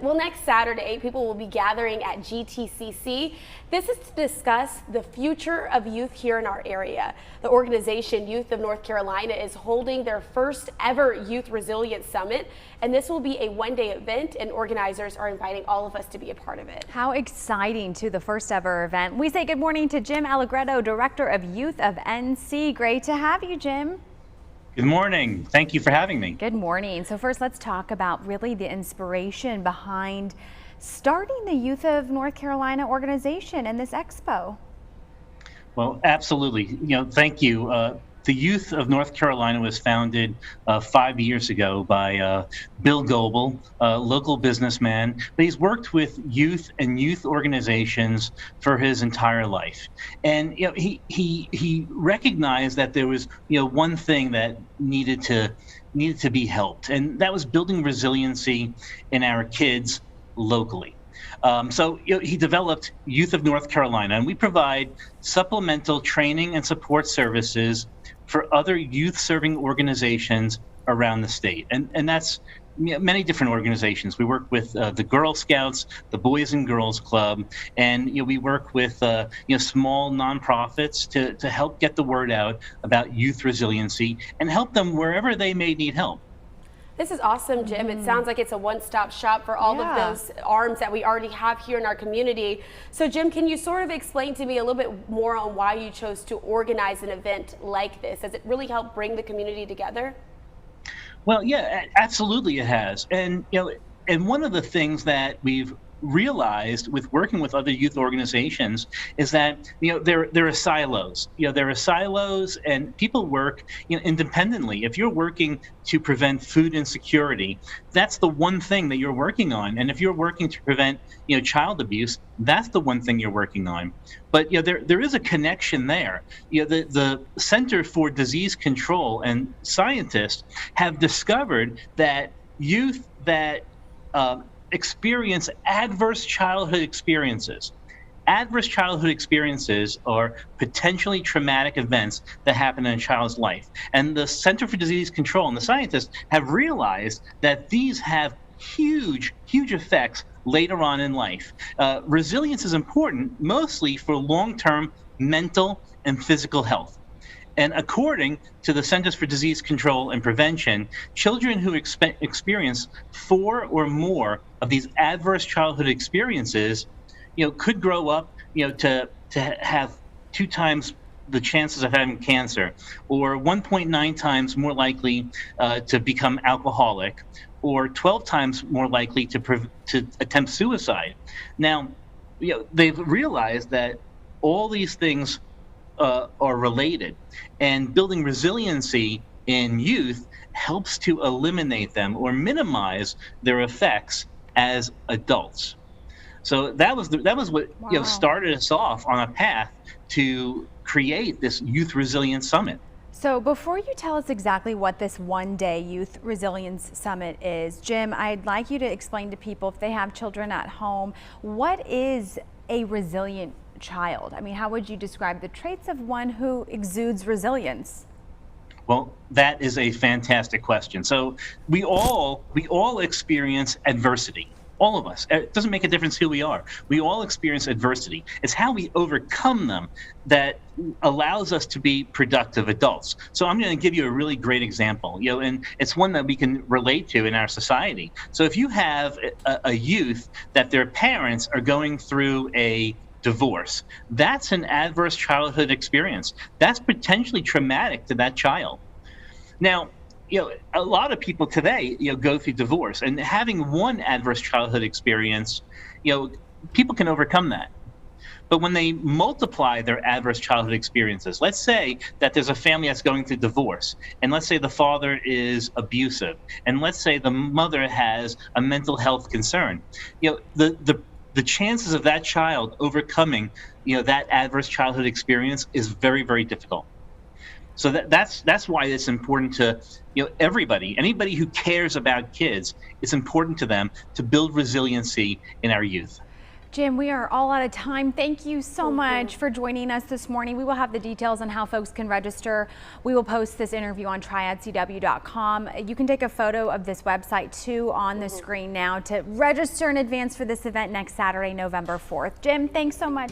Well, next Saturday, people will be gathering at GTCC. This is to discuss the future of youth here in our area. The organization Youth of North Carolina is holding their first ever Youth Resilience Summit, and this will be a one-day event, and organizers are inviting all of us to be a part of it. How exciting, to the first ever event. We say good morning to Jim Allegretto, Director of Youth of NC. Great to have you, Jim. Good morning. Thank you for having me. Good morning. So first, let's talk about really the inspiration behind starting the Youth of North Carolina organization and this expo. Well, absolutely. Thank you. The Youth of North Carolina was founded 5 years ago by Bill Goebel, a local businessman, but he's worked with youth and youth organizations for his entire life. And he recognized that there was one thing that needed to be helped, and that was building resiliency in our kids locally. So he developed Youth of North Carolina, and we provide supplemental training and support services for other youth-serving organizations around the state. And that's many different organizations. We work with the Girl Scouts, the Boys and Girls Club, and we work with small nonprofits to help get the word out about youth resiliency and help them wherever they may need help. This is awesome, Jim. It sounds like it's a one-stop shop for all of those arms that we already have here in our community. So, Jim, can you sort of explain to me a little bit more on why you chose to organize an event like this? Does it really help bring the community together? Well, yeah, absolutely it has. And, and one of the things that we've realized with working with other youth organizations is that there are silos. There are silos, and people work independently. If you're working to prevent food insecurity, that's the one thing that you're working on. And if you're working to prevent child abuse, that's the one thing you're working on. But there is a connection there. The Center for Disease Control and scientists have discovered that youth that experience adverse childhood experiences. Adverse childhood experiences are potentially traumatic events that happen in a child's life. And the Center for Disease Control and the scientists have realized that these have huge effects later on in life. Resilience is important mostly for long-term mental and physical health. And according to the Centers for Disease Control and Prevention, children who experience 4 or more of these adverse childhood experiences, could grow up, to have 2 times the chances of having cancer, or 1.9 times more likely to become alcoholic, or 12 times more likely to attempt suicide. Now, they've realized that all these things are related, and building resiliency in youth helps to eliminate them or minimize their effects as adults. So that was what started us off on a path to create this Youth Resilience Summit. So before you tell us exactly what this one-day Youth Resilience Summit is, Jim, I'd like you to explain to people, if they have children at home, what is a resilient child? I mean, how would you describe the traits of one who exudes resilience? Well, that is a fantastic question. So we all experience adversity. All of us. It doesn't make a difference who we are. We all experience adversity. It's how we overcome them that allows us to be productive adults. So I'm going to give you a really great example, and it's one that we can relate to in our society. So if you have a youth that their parents are going through a divorce, that's an adverse childhood experience. That's potentially traumatic to that child. Now, a lot of people today, go through divorce, and having one adverse childhood experience, people can overcome that. But when they multiply their adverse childhood experiences, let's say that there's a family that's going through divorce, and let's say the father is abusive, and let's say the mother has a mental health concern, the chances of that child overcoming, that adverse childhood experience is very, very difficult. So that's why it's important to, anybody who cares about kids, it's important to them to build resiliency in our youth. Jim, we are all out of time. Thank you so much for joining us this morning. We will have the details on how folks can register. We will post this interview on triadcw.com. You can take a photo of this website too on the screen now to register in advance for this event next Saturday, November 4th. Jim, thanks so much.